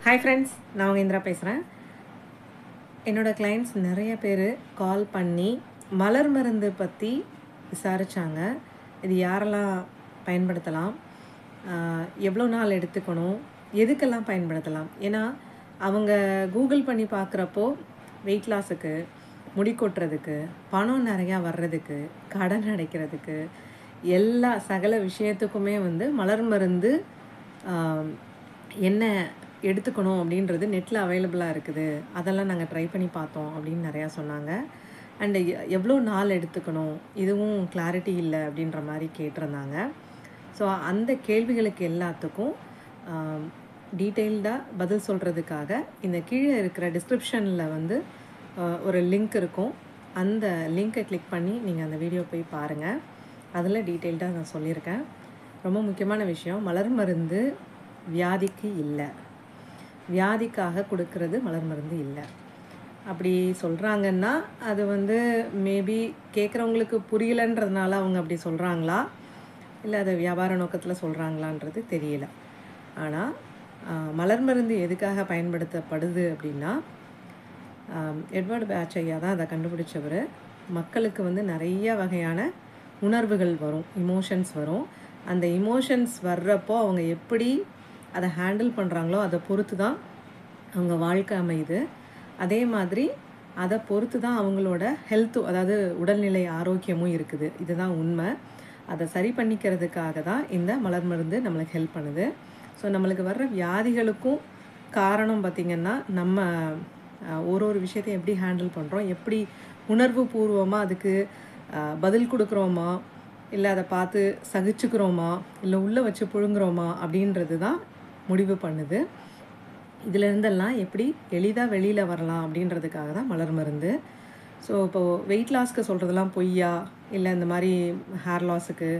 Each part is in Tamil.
ஹாய் ஃப்ரெண்ட்ஸ், நான் உங்கள் இந்திரா பேசுகிறேன். என்னோடய கிளைண்ட்ஸ் நிறைய பேர் கால் பண்ணி மலர் மருந்து பற்றி விசாரித்தாங்க. இது யாரெல்லாம் பயன்படுத்தலாம், எவ்வளோ நாள் எடுத்துக்கணும், எதுக்கெல்லாம் பயன்படுத்தலாம். ஏன்னா அவங்க கூகுள் பண்ணி பார்க்குறப்போ வெயிட் லாஸுக்கு, முடி கொட்டுறதுக்கு, பணம் நிறையா வர்றதுக்கு, கடன் அடைக்கிறதுக்கு, எல்லா சகல விஷயத்துக்குமே மலர் மருந்து என்ன எடுத்துக்கணும் அப்படின்றது நெட்டில் அவைலபிளாக இருக்குது. அதெல்லாம் நாங்கள் ட்ரை பண்ணி பார்த்தோம் அப்படின்னு நிறையா சொன்னாங்க. அண்டு எவ்வளோ நாள் எடுத்துக்கணும், இதுவும் கிளாரிட்டி இல்லை அப்படின்ற மாதிரி கேட்டிருந்தாங்க. ஸோ அந்த கேள்விகளுக்கு எல்லாத்துக்கும் டீட்டெயில்டாக பதில் சொல்கிறதுக்காக இந்த கீழே இருக்கிற டிஸ்கிரிப்ஷனில் ஒரு லிங்க் இருக்கும். அந்த லிங்க்கை கிளிக் பண்ணி நீங்கள் அந்த வீடியோ போய் பாருங்கள். அதில் டீட்டெயில்டாக நான் சொல்லியிருக்கேன். ரொம்ப முக்கியமான விஷயம், மலர் மருந்து வியாதிக்கு இல்லை, வியாதிக்காக கொடுக்கறது மலர் மருந்து இல்லை. அப்படி சொல்கிறாங்கன்னா அது மேபி கேட்குறவங்களுக்கு புரியலைன்றதுனால அவங்க அப்படி சொல்கிறாங்களா, இல்லை அதை வியாபார நோக்கத்தில் சொல்கிறாங்களான்றது தெரியல. ஆனால் மலர் மருந்து எதுக்காக பயன்படுத்தப்படுது அப்படின்னா, எட்வர்ட் பேட்ச் ஐயா தான் அதை கண்டுபிடிச்சவர். மக்களுக்கு நிறைய வகையான உணர்வுகள் வரும், இமோஷன்ஸ் வரும். அந்த இமோஷன்ஸ் வர்றப்போ அவங்க எப்படி அதை ஹேண்டில் பண்ணுறாங்களோ அதை பொறுத்து தான் அவங்க வாழ்க்கை அமையுது. அதே மாதிரி அதை பொறுத்து தான் அவங்களோட ஹெல்த்தும், அதாவது உடல்நிலை ஆரோக்கியமும் இருக்குது. இதுதான் உண்மை. அதை சரி பண்ணிக்கிறதுக்காக தான் இந்த மலர் மருந்து நம்மளுக்கு ஹெல்ப் பண்ணுது. ஸோ நம்மளுக்கு வர்ற வியாதிகளுக்கும் காரணம் பார்த்திங்கன்னா, நம்ம ஒரு விஷயத்தையும் எப்படி ஹேண்டில் பண்ணுறோம், எப்படி உணர்வு பூர்வமாக அதுக்கு பதில் கொடுக்குறோமா, இல்லை அதை பார்த்து சகிச்சுக்கிறோமா, இல்லை உள்ளே வச்சு புழுங்குறோமா அப்படின்றது தான் முடிவு பண்ணுது. இதிலேருந்தெல்லாம் எப்படி எளிதாக வெளியில் வரலாம் அப்படின்றதுக்காக தான் மலர் மருந்து. ஸோ இப்போது வெயிட் லாஸ்க்கு சொல்கிறதெல்லாம் பொய்யா, இல்லை இந்த மாதிரி ஹேர் லாஸுக்கு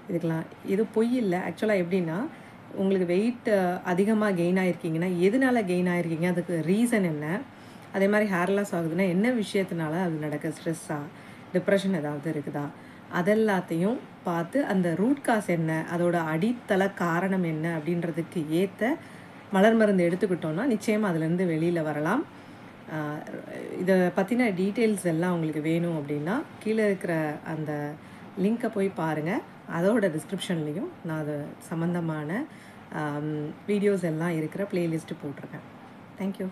இதுக்கெலாம் இது பொய் இல்லை. ஆக்சுவலாக எப்படின்னா, உங்களுக்கு வெயிட் அதிகமாக கெயின் ஆகிருக்கீங்கன்னா எதனால் கெயின் ஆகிருக்கீங்க, அதுக்கு ரீசன் என்ன, அதே மாதிரி ஹேர் லாஸ் ஆகுதுன்னா என்ன விஷயத்தினால அது நடக்குது, ஸ்ட்ரெஸ்ஸாக, டிப்ரெஷன் ஏதாவது இருக்குதா, அதெல்லாத்தையும் பார்த்து அந்த ரூட் காஸ் என்ன, அதோட அடித்தள காரணம் என்ன அப்படின்றதுக்கு ஏற்ற மலர் மருந்து எடுத்துக்கிட்டோன்னா நிச்சயமாக அதுலேருந்து வெளியில் வரலாம். இதை பற்றின டீட்டெயில்ஸ் எல்லாம் உங்களுக்கு வேணும் அப்படின்னா கீழே இருக்கிற அந்த லிங்க்கை போய் பாருங்கள். அதோட டிஸ்கிரிப்ஷன்லேயும் நான் அது சம்மந்தமான வீடியோஸ் எல்லாம் இருக்கிற ப்ளேலிஸ்ட்டு போட்டிருக்கேன். தேங்க்யூ.